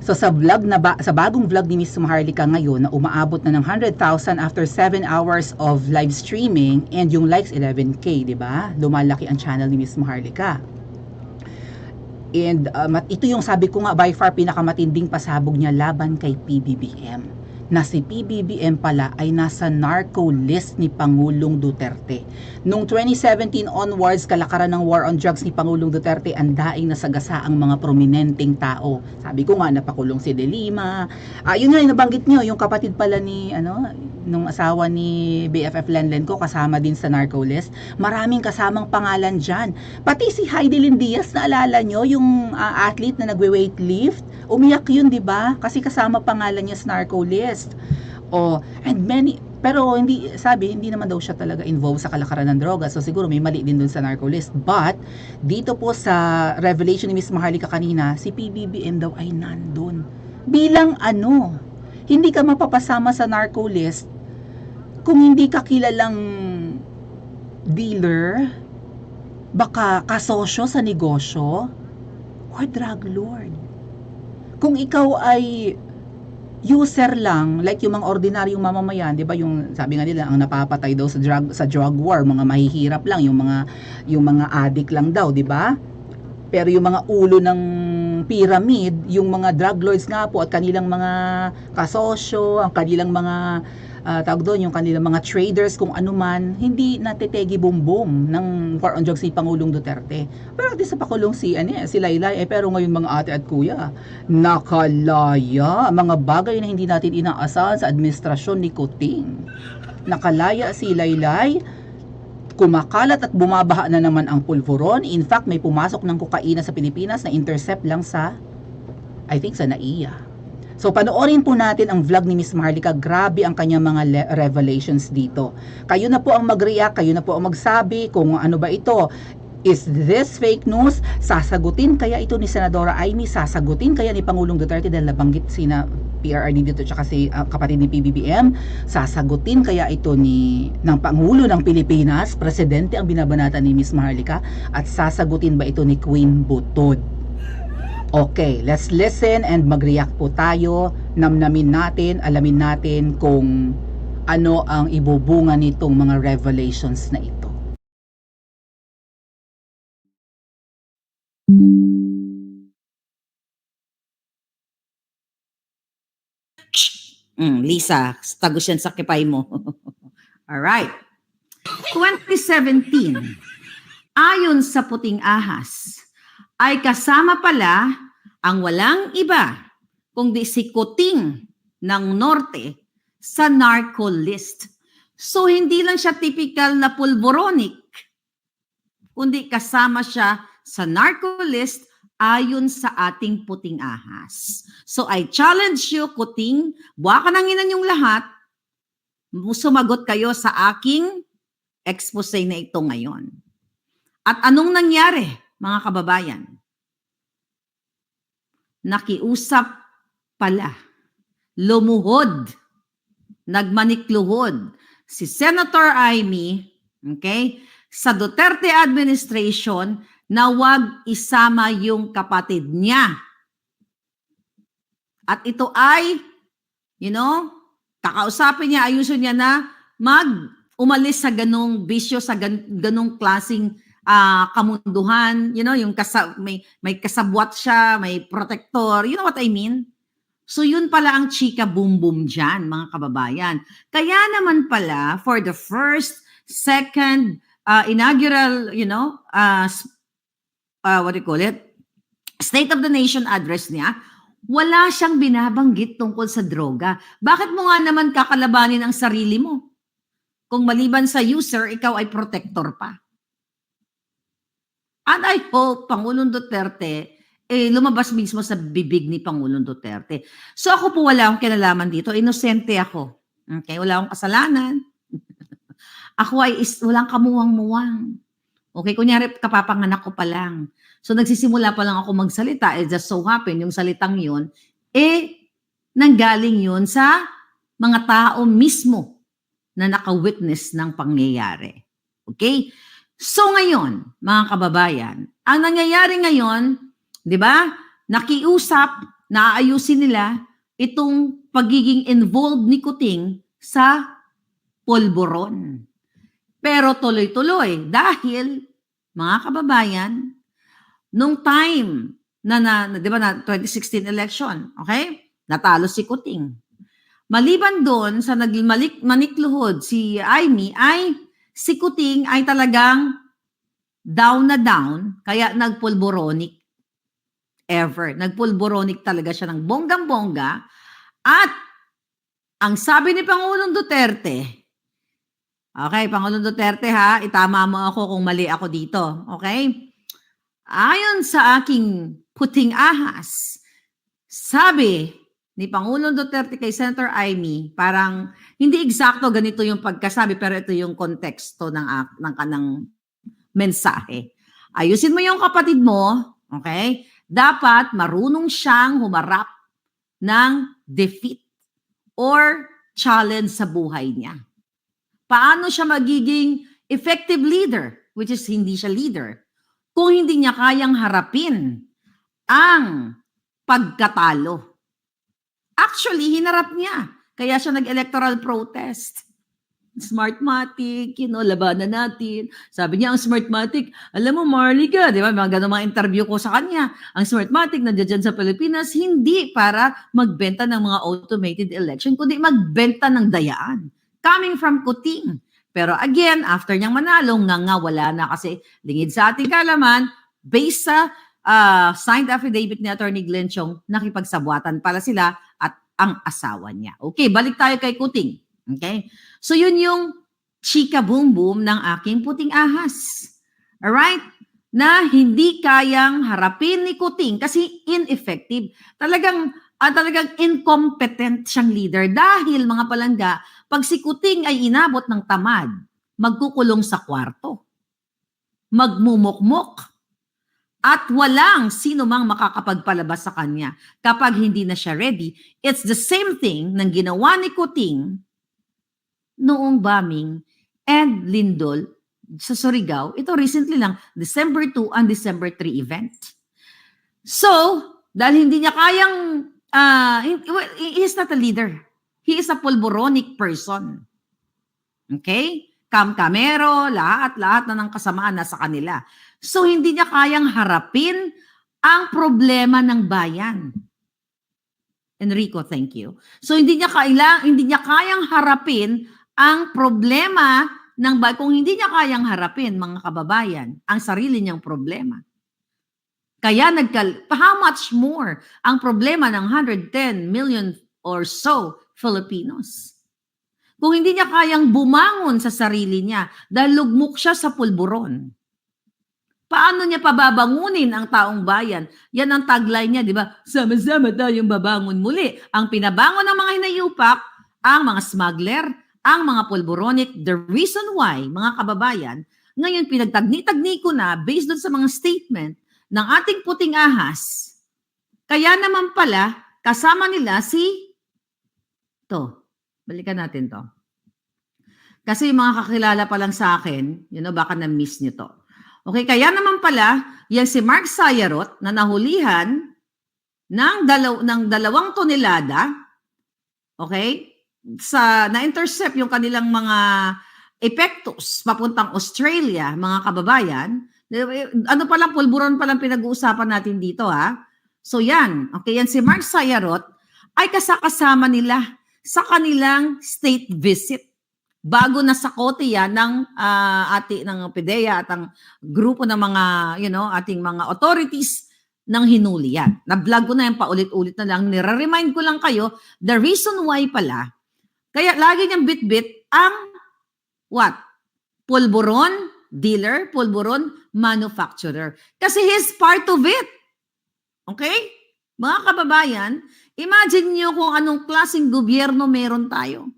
So sa sa bagong vlog ni Miss Maharlika ngayon na umaabot na ng 100,000 after 7 hours of live streaming and yung likes 11K, 'di ba? Lumalaki ang channel ni Miss Maharlika. And ito yung sabi ko nga by far pinakamatinding pasabog niya laban kay PBBM. Na si PBBM pala ay nasa narco list ni Pangulong Duterte. Noong 2017 onwards, kalakaran ng war on drugs ni Pangulong Duterte, ang daing nasagasa ang mga prominenteng tao. Sabi ko nga, napakulong si De Lima. Yun nga yung nabanggit nyo, yung kapatid pala ni, nung asawa ni BFF Lenlen ko, kasama din sa narco list. Maraming kasamang pangalan dyan. Pati si Heidelin Diaz, naalala nyo, yung athlete na nagwe-weightlift, umiyak yun, di ba? Kasi kasama pangalan niya sa narco list. And many, pero hindi naman daw siya talaga involved sa kalakaran ng droga. So siguro may mali din dun sa narco list. But dito po sa revelation ni Miss Maharlika kanina, si PBBM daw ay nandun. Bilang hindi ka mapapasama sa narco list kung hindi ka kilalang dealer, baka kasosyo sa negosyo, or drug lord. Kung ikaw ay user lang, like yung mga ordinaryong mamamayan, 'di ba, yung sabi nga nila ang napapatay daw sa drug war, mga mahihirap lang, yung mga addict lang daw, 'di ba? Pero yung mga ulo ng pyramid, yung mga drug lords nga po at kanilang mga kasosyo, ang kanilang mga tawag doon, yung kanilang mga traders, kung ano man, hindi natetegi bumbum ng war on drugs ni Pangulong Duterte. Pero di sa pakulong si Laylay, pero ngayon mga ate at kuya, nakalaya mga bagay na hindi natin inaasahan sa administrasyon ni Kuting. Nakalaya si Laylay, kumakalat at bumabaha na naman ang pulveron. In fact, may pumasok ng kokaina sa Pilipinas na intercept lang sa, I think, sa NAIA. So panoorin po natin ang vlog ni Miss Maharlika. Grabe ang kanyang mga revelations dito. Kayo na po ang mag-react, kayo na po ang magsabi kung ano ba ito. Is this fake news? Sasagutin kaya ito ni Senadora Amy? Sasagutin kaya ni Pangulong Duterte dahil nabanggit sina PRRD dito tsaka si kapatid ni PBBM? Sasagutin kaya ito ng Pangulo ng Pilipinas? Presidente ang binabanata ni Miss Maharlika? At sasagutin ba ito ni Queen Butod? Okay, let's listen and mag-react po tayo. Namnamin natin, alamin natin kung ano ang ibubunga nitong mga revelations na ito. Lisa, tagos yan sa kipay mo. Alright. 2017, ayon sa Puting Ahas, ay kasama pala ang walang iba kundi si Kuting ng Norte sa narco list. So hindi lang siya typical na pulboronic, kundi kasama siya sa narco list ayon sa ating Puting Ahas. So I challenge you, Kuting, buha ka nang inan yung lahat, sumagot kayo sa aking expose na ito ngayon. At anong nangyari, mga kababayan? Nakiusap pala, lumuhod, nagmanikluhod si Senator Amy, okay, sa Duterte administration na wag isama yung kapatid niya. At ito ay, kakausapin niya, ayusin niya na umalis sa ganong bisyo, sa ganong klaseng kamunduhan, yung may kasabwat siya, may protector, you know what I mean? So yun pala ang chika boom boom dyan, mga kababayan. Kaya naman pala, for the first, second, inaugural, what do you call it? State of the Nation address niya, wala siyang binabanggit tungkol sa droga. Bakit mo nga naman kakalabanin ang sarili mo? Kung maliban sa user, ikaw ay protector pa. And I hope Pangulong Duterte lumabas mismo sa bibig ni Pangulong Duterte. So ako po wala akong kinalaman dito. Inosente ako. Okay? Wala akong kasalanan. Ako ay walang kamuwang-muwang. Okay? Kunyari, kapapanganak ko pa lang. So nagsisimula pa lang ako magsalita. It just so happen, yung salitang yun, nanggaling yun sa mga tao mismo na naka-witness ng pangyayari. Okay? So ngayon, mga kababayan, ang nangyayari ngayon, di ba, nakiusap naaayusin nila itong pagiging involved ni Kuting sa polboron. Pero tuloy-tuloy dahil, mga kababayan, nung time di ba na 2016 election, okay? Natalo si Kuting. Maliban doon sa manikluhod si Amy, ay si Kuting ay talagang down na down, kaya nagpulboronic ever. Nagpulboronic talaga siya ng bonggang-bongga. At ang sabi ni Pangulong Duterte, okay, Pangulong Duterte ha, itama mo ako kung mali ako dito, okay? Ayon sa aking puting ahas, sabi ni Pangulong Duterte kay Senator Amy, parang hindi eksakto ganito yung pagkasabi, pero ito yung konteksto ng kanang mensahe. Ayusin mo yung kapatid mo, okay? Dapat marunong siyang humarap ng defeat or challenge sa buhay niya. Paano siya magiging effective leader, which is hindi siya leader, kung hindi niya kayang harapin ang pagkatalo. Actually, hinarap niya. Kaya siya nag-electoral protest. Smartmatic, labanan natin. Sabi niya, ang Smartmatic, alam mo, Marley ka, di ba? Mga ganun mga interview ko sa kanya. Ang Smartmatic, nandiyan sa Pilipinas, hindi para magbenta ng mga automated election, kundi magbenta ng dayaan. Coming from Kuting. Pero again, after niyang manalo, wala na kasi lingid sa ating kalaman, based sa signed affidavit ni Attorney Glenn Chong, nakipagsabwatan pala sila at ang asawa niya. Okay, balik tayo kay Kuting. Okay? So yun yung chika boom boom ng aking puting ahas. Alright? Na hindi kayang harapin ni Kuting kasi ineffective. Talagang incompetent siyang leader dahil mga palangga, pag si Kuting ay inabot ng tamad, magkukulong sa kwarto, magmumukmok, at walang sino mang makakapagpalabas sa kanya kapag hindi na siya ready. It's the same thing ng ginawa ni Kuting noong bombing and lindol sa Surigao. Ito recently lang, December 2 and December 3 event. So, dahil hindi niya kayang, he is not a leader. He is a pulboronic person. Okay? Kamkamero, lahat na ng kasamaan nasa kanila. So, hindi niya kayang harapin ang problema ng bayan. Enrico, thank you. So, hindi niya kayang harapin ang problema ng bayan. Kung hindi niya kayang harapin, mga kababayan, ang sarili niyang problema. Kaya how much more ang problema ng 110 million or so Filipinos? Kung hindi niya kayang bumangon sa sarili niya dahil lugmok siya sa pulburon, paano niya pababangunin ang taong bayan? Yan ang tagline niya, di ba? Sama-sama tayong babangon muli. Ang pinabangon ng mga hinayupak, ang mga smuggler, ang mga pulboronic. The reason why, mga kababayan, ngayon pinagtagni-tagni ko na based doon sa mga statement ng ating puting ahas. Kaya naman pala, kasama nila balikan natin to. Kasi yung mga kakilala pa lang sa akin, baka na-miss nyo to. Okay, kaya naman pala, yan si Mark Sayarot na nahulihan ng 2 tonelada, okay, na-intercept yung kanilang mga epektos papuntang Australia, mga kababayan. Ano palang, pulburon palang pinag-uusapan natin dito, ha? So yan, okay, yan si Mark Sayarot ay kasama nila sa kanilang state visit. Bago na sakote yan ng PDEA at ang grupo ng mga, ating mga authorities ng hinuli yan. Na-vlog ko na yan, paulit-ulit na lang. Nire-remind ko lang kayo, the reason why pala, kaya lagi niyang bit-bit ang pulburon dealer, pulburon manufacturer. Kasi he's part of it. Okay? Mga kababayan, imagine niyo kung anong klaseng gobyerno meron tayo.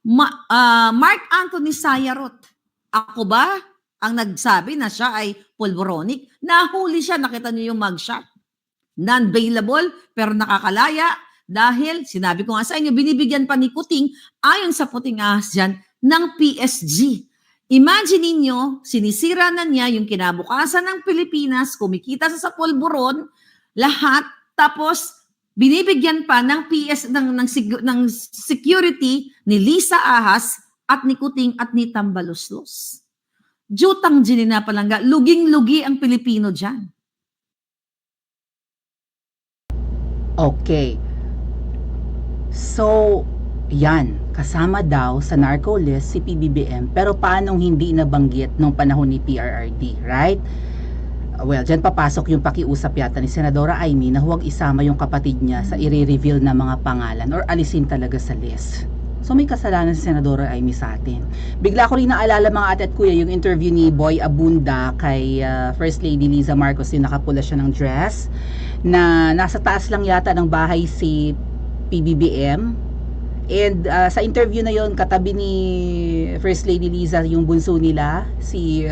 Mark Anthony Sayarot. Ako ba ang nagsabi na siya ay pulboronic? Nahuli siya, nakita niyo yung mugshot. Non-bailable, pero nakakalaya dahil, sinabi ko nga sa inyo, binibigyan pa ni Kuting, ayon sa puting ahas dyan, ng PSG. Imagine niyo, sinisira na niya yung kinabukasan ng Pilipinas, kumikita sa pulburon, lahat, tapos Binibigyan pa ng PS ng security ni Lisa Ahas at ni Kuting at ni Tambaluslos. Jutang ginina palangga, luging-lugi ang Pilipino dyan. Okay. So, yan, kasama daw sa narco list si PBBM, pero paanong hindi nabanggit nung panahon ni PRRD, right? Well, dyan papasok yung pakiusap yata ni Senadora Amy na huwag isama yung kapatid niya sa i-reveal na mga pangalan or alisin talaga sa list. So may kasalanan si Senadora Amy sa atin. Bigla ko rin naalala mga ate at kuya yung interview ni Boy Abunda kay First Lady Liza Marcos, yung nakapula siya ng dress, na nasa taas lang yata ng bahay si PBBM. And sa interview na yon, katabi ni First Lady Liza yung bunso nila, si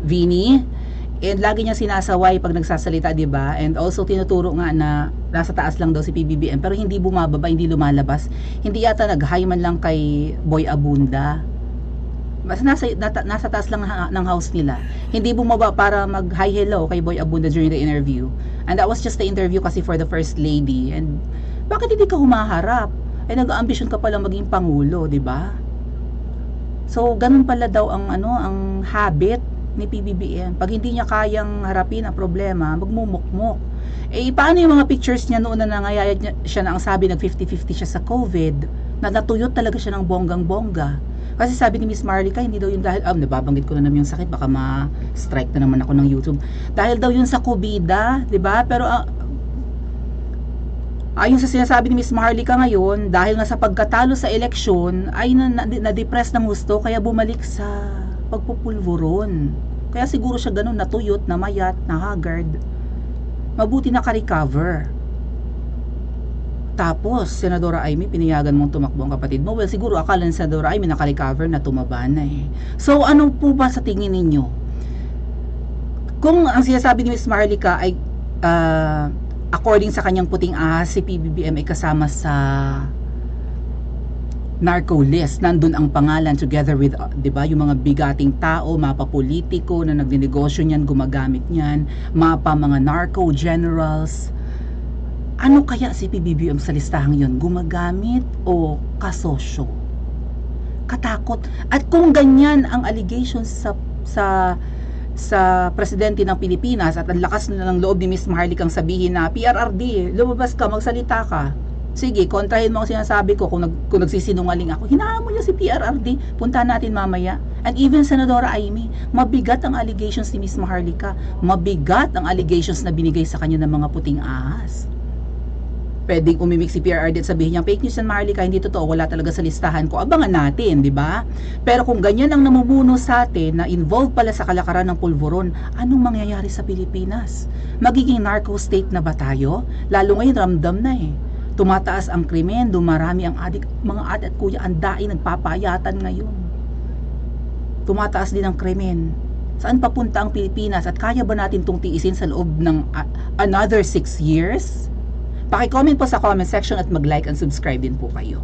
Vinny. And lagi niya sinasaway pag nagsasalita, 'di ba? And also tinuturo nga na nasa taas lang daw si PBBM pero hindi bumababa, hindi lumalabas. Hindi yata nag-hi man lang kay Boy Abunda. Basta nasa taas lang ng house nila. Hindi bumaba para mag-hi hello kay Boy Abunda during the interview. And that was just the interview kasi for the First Lady. And bakit hindi ka humaharap? Eh nag-ambisyon ka pala maging pangulo, 'di ba? So ganun pala daw ang ang habit ni PBBM. Pag hindi niya kayang harapin ang problema, magmumukmok. Eh, paano yung mga pictures niya noon na nangayayat siya na ang sabi nag 50-50 siya sa COVID, na natuyot talaga siya ng bonggang-bongga. Kasi sabi ni Miss Marlica, hindi daw yun dahil, nababanggit ko na naman yung sakit, baka ma-strike na naman ako ng YouTube. Dahil daw yun sa COVID, di ba? Pero, ayon sa sinasabi ni Miss Marlica ngayon, dahil nga sa pagkatalo sa eleksyon, ay na-depress ng gusto, kaya bumalik sa pagpupulburon. Kaya siguro siya ganun, natuyot, namayat, nahagard. Mabuti naka-recover. Tapos, Senadora Amy, pinayagan mong tumakbo ang kapatid mo. Well, siguro akala ni Senadora Amy naka-recover na, tumaba na eh. So, ano po ba sa tingin ninyo? Kung ang sinasabi ni Miss Marlica ay according sa kanyang puting ahas, si PBBM ay kasama sa narco list, nandun ang pangalan together with, 'di ba, yung mga bigating tao, mapa politiko na nagninegosyo niyan, gumagamit niyan, mapa mga narco generals. Ano kaya si PBBM sa listahang yon? Gumagamit o kasosyo? Katakot. At kung ganyan ang allegations sa presidente ng Pilipinas at ang lakas na ng loob ni Miss Marlicang sabihin na PRRD, lumabas ka, magsalita ka. Sige, kontrahin mo ang sinasabi ko kung nagsisinungaling ako. Hinaan mo niya si PRRD. Puntahan natin mamaya. And even Senadora Amy, mabigat ang allegations ni Miss Maharlika. Mabigat ang allegations na binigay sa kanya ng mga puting ahas. Pwedeng umimik si PRRD at sabihin niya, fake news yan Maharlika, hindi totoo, wala talaga sa listahan ko. Abangan natin, di ba? Pero kung ganyan ang namumuno sa atin na involved pala sa kalakaran ng pulburon, anong mangyayari sa Pilipinas? Magiging narco state na ba tayo? Lalo ngayon ramdam na eh. Tumataas ang krimen, dumarami ang mga ate at kuya, ang daing nagpapayatan ngayon. Tumataas din ang krimen. Saan papunta ang Pilipinas at kaya ba natin itong tiisin sa loob ng another 6 years? Paki-comment po sa comment section at mag-like and subscribe din po kayo.